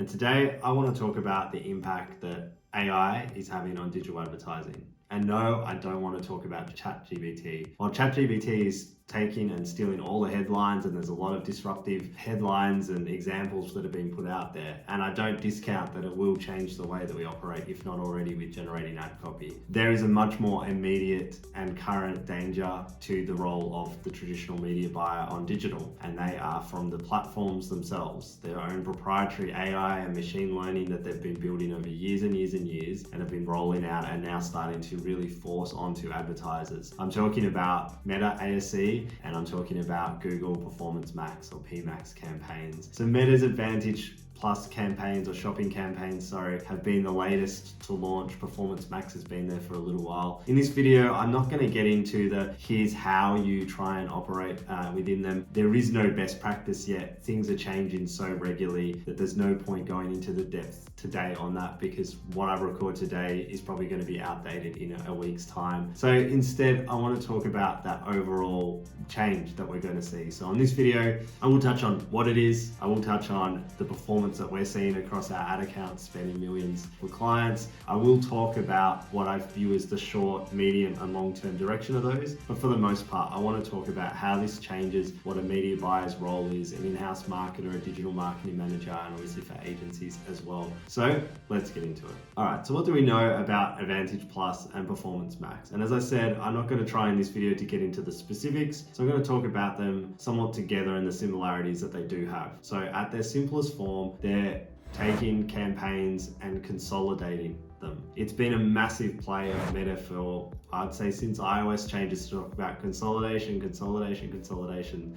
And today I want to talk about the impact that AI is having on digital advertising. And no, I don't want to talk about ChatGPT. While ChatGPT is taking and stealing all the headlines, and there's a lot of disruptive headlines and examples that have been put out there, and I don't discount that it will change the way that we operate, if not already, with generating ad copy. There is a much more immediate and current danger to the role of the traditional media buyer on digital, and they are from the platforms themselves, their own proprietary AI and machine learning that they've been building over years and years and years, and have been rolling out and now starting to really force onto advertisers. I'm talking about Meta ASC, and I'm talking about Google Performance Max or PMAX campaigns. So Meta's Advantage Plus campaigns, or shopping campaigns, have been the latest to launch. Performance Max has been there for a little while. In this video, I'm not going to get into here's how you try and operate within them. There is no best practice yet. Things are changing so regularly that there's no point going into the depth today on that, because what I record today is probably going to be outdated in a week's time. So instead, I want to talk about that overall change that we're going to see. So on this video, I will touch on what it is. I will touch on the performance that we're seeing across our ad accounts, spending millions for clients. I will talk about what I view as the short, medium, and long-term direction of those. But for the most part, I want to talk about how this changes what a media buyer's role is, an in-house marketer, a digital marketing manager, and obviously for agencies as well. So let's get into it. All right, so what do we know about Advantage Plus and Performance Max? And as I said, I'm not going to try in this video to get into the specifics. So I'm going to talk about them somewhat together and the similarities that they do have. So at their simplest form, they're taking campaigns and consolidating them. It's been a massive play of Meta for, I'd say, since iOS changes to talk about consolidation.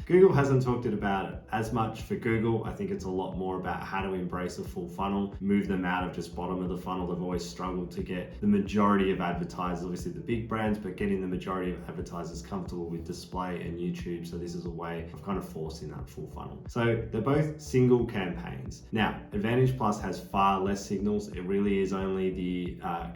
Google hasn't talked about it as much. For Google, I think it's a lot more about how to embrace a full funnel, move them out of just bottom of the funnel. They've always struggled to get the majority of advertisers, obviously the big brands, but getting the majority of advertisers comfortable with display and YouTube. So this is a way of kind of forcing that full funnel. So they're both single campaigns. Now, Advantage Plus has far less signals. It really is only the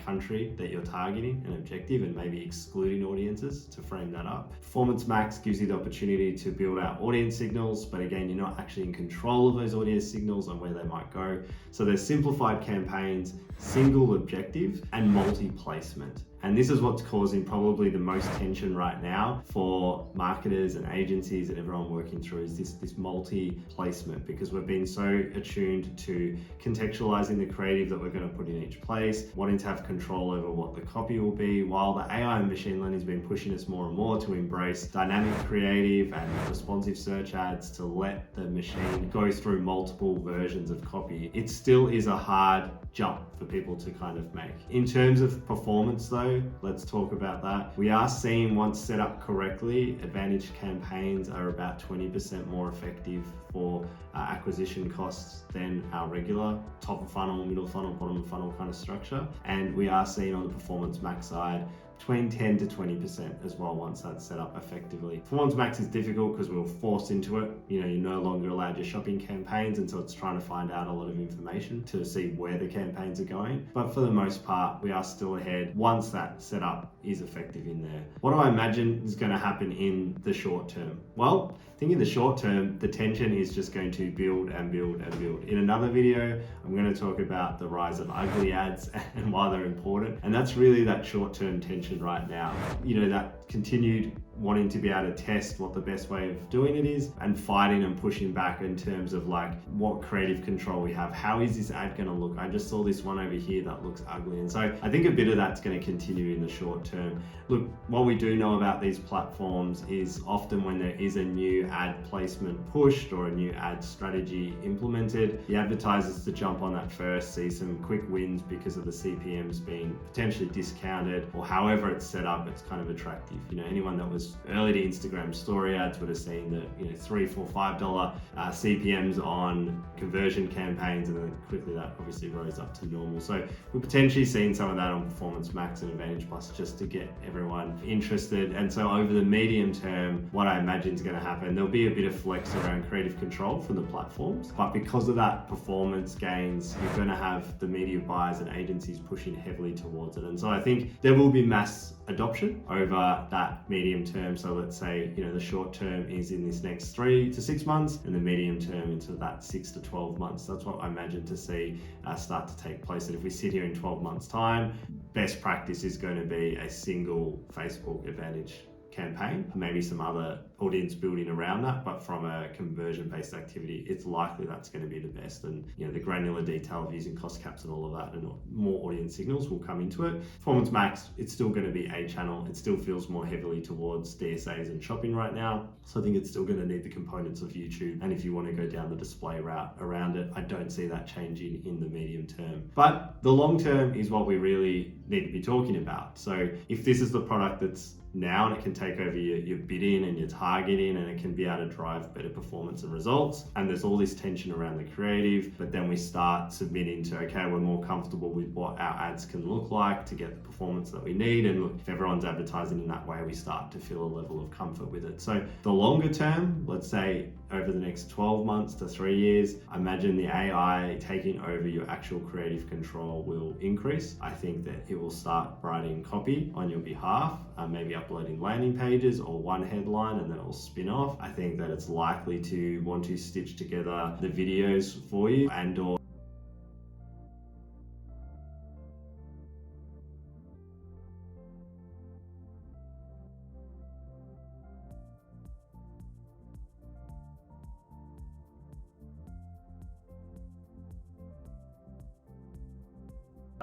country that you're targeting, an objective, and maybe excluding audiences to frame that up. Performance Max gives you the opportunity to build out audience signals, but again, you're not actually in control of those audience signals and where they might go. So there's simplified campaigns, single objective, and multi-placement. And this is what's causing probably the most tension right now for marketers and agencies and everyone working through is this multi-placement, because we've been so attuned to contextualizing the creative that we're going to put in each place, wanting to have control over what the copy will be, while the AI and machine learning has been pushing us more and more to embrace dynamic creative and responsive search ads, to let the machine go through multiple versions of copy. It still is a hard jump for people to kind of make. In terms of performance though, let's talk about that. We are seeing, once set up correctly, Advantage campaigns are about 20% more effective for acquisition costs than our regular top of funnel, middle funnel, bottom of funnel kind of structure. And we are seeing on the Performance Max side between 10 to 20% as well once that's set up effectively. Performance Max is difficult because we were forced into it. You're no longer allowed your shopping campaigns, and so it's trying to find out a lot of information to see where the campaigns are going. But for the most part, we are still ahead once that setup is effective in there. What do I imagine is going to happen in the short term? Well, I think in the short term, the tension is just going to build and build and build. In another video, I'm going to talk about the rise of ugly ads and why they're important. And that's really that short-term tension right now. That continued wanting to be able to test what the best way of doing it is, and fighting and pushing back in terms of what creative control we have. How is this ad going to look? I just saw this one over here that looks ugly. And so I think a bit of that's going to continue in the short term. Look, what we do know about these platforms is often when there is a new ad placement pushed or a new ad strategy implemented, the advertisers to jump on that first see some quick wins because of the CPMs being potentially discounted, or however it's set up, it's kind of attractive. Anyone that was early to Instagram story ads would have seen that $3, $4, $5 CPMs on conversion campaigns, and then quickly that obviously rose up to normal. So we're potentially seeing some of that on Performance Max and Advantage Plus just to get everyone interested. And so over the medium term, what I imagine is going to happen, there'll be a bit of flex around creative control from the platforms, but because of that performance gains, you're going to have the media buyers and agencies pushing heavily towards it. And so I think there will be mass adoption over about that medium term. So let's say, the short term is in this next 3 to 6 months, and the medium term into that 6 to 12 months. That's what I imagine to see start to take place. And if we sit here in 12 months time, best practice is going to be a single Facebook Advantage campaign, maybe some other audience building around that, but from a conversion-based activity, it's likely that's going to be the best. And the granular detail of using cost caps and all of that, and more audience signals will come into it. Performance Max, it's still going to be a channel. It still feels more heavily towards DSAs and shopping right now, so I think it's still going to need the components of YouTube. And if you want to go down the display route around it, I don't see that changing in the medium term. But the long term is what we really need to be talking about. So if this is the product that's now, and it can take over your bidding and your targeting, and it can be able to drive better performance and results, and there's all this tension around the creative, but then we start submitting to, okay, we're more comfortable with what our ads can look like to get the performance that we need, and look, if everyone's advertising in that way, we start to feel a level of comfort with it. So the longer term, let's say over the next 12 months to 3 years, I imagine the AI taking over your actual creative control will increase. I think that it will start writing copy on your behalf, maybe uploading landing pages or one headline, and then it will spin off. I think that it's likely to want to stitch together the videos for you and/or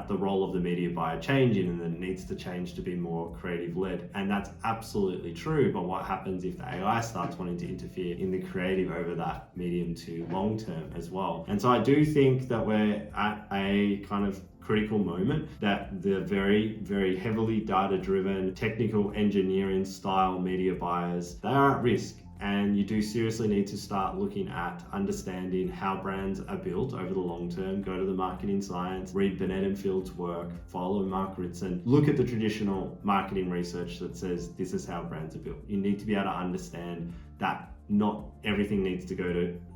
the role of the media buyer changing, and then it needs to change to be more creative led. And that's absolutely true, but what happens if the AI starts wanting to interfere in the creative over that medium to long term as well? And so I do think that we're at a kind of critical moment, that the very, very heavily data driven technical engineering style media buyers, they are at risk. And you do seriously need to start looking at understanding how brands are built over the long term. Go to the marketing science, read Bennett and Field's work, follow Mark Ritson, look at the traditional marketing research that says this is how brands are built. You need to be able to understand that not everything needs to go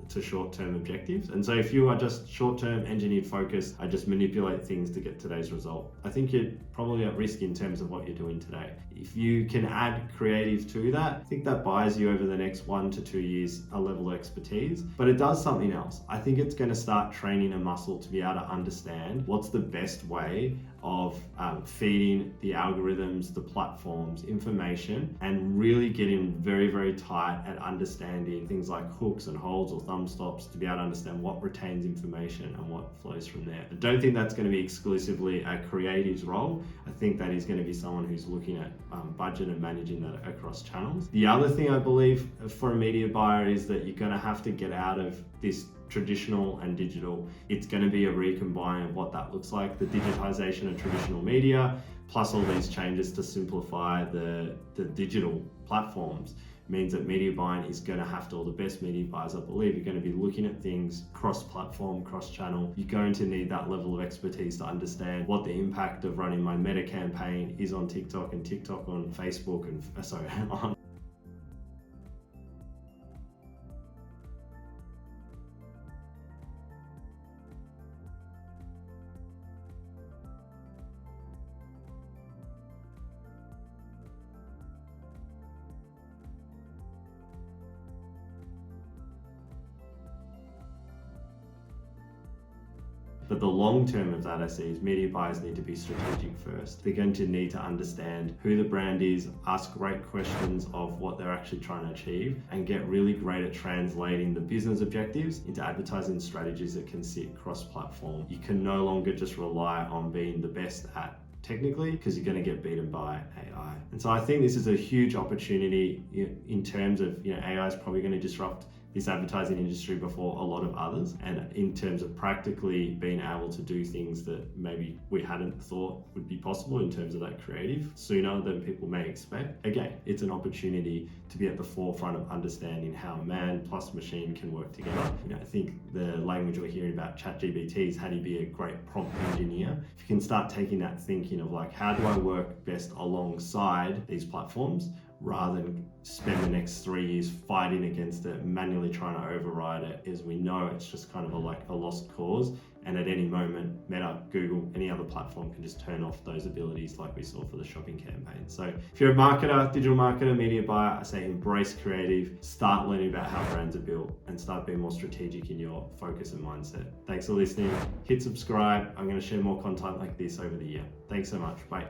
to short-term objectives. And so if you are just short-term engineered focused, I just manipulate things to get today's result, I think you're probably at risk in terms of what you're doing today. If you can add creative to that, I think that buys you over the next 1 to 2 years a level of expertise, but it does something else. I think it's going to start training a muscle to be able to understand what's the best way of feeding the algorithms, the platforms, information, and really getting very, very tight at understanding things like hooks and holds or thumb stops to be able to understand what retains information and what flows from there. I don't think that's going to be exclusively a creative's role. I think that is going to be someone who's looking at budget and managing that across channels. The other thing I believe for a media buyer is that you're going to have to get out of this traditional and digital. It's going to be a recombine of what that looks like, the digitization of traditional media, plus all these changes to simplify the digital platforms, means that media buying is going to have to, all the best media buyers, I believe, are going to be looking at things cross-platform, cross-channel. You're going to need that level of expertise to understand what the impact of running my meta campaign is on TikTok and TikTok on Facebook and on But the long term of that I see is media buyers need to be strategic first. They're going to need to understand who the brand is, ask great questions of what they're actually trying to achieve, and get really great at translating the business objectives into advertising strategies that can sit cross-platform. You can no longer just rely on being the best at technically, because you're going to get beaten by AI. And so I think this is a huge opportunity in terms of, AI is probably going to disrupt this advertising industry before a lot of others, and in terms of practically being able to do things that maybe we hadn't thought would be possible in terms of that creative sooner than people may expect. Again, it's an opportunity to be at the forefront of understanding how man plus machine can work together. I think the language we're hearing about ChatGPT is how do you be a great prompt engineer. If you can start taking that thinking of like, how do I work best alongside these platforms, rather than spend the next 3 years fighting against it, manually trying to override it, as we know it's just kind of a lost cause, And at any moment, Meta, Google, any other platform can just turn off those abilities like we saw for the shopping campaign. So if you're a marketer, digital marketer, media buyer, I say embrace creative, start learning about how brands are built, and start being more strategic in your focus and mindset. Thanks for listening. Hit subscribe. I'm going to share more content like this over the year. Thanks so much. Bye.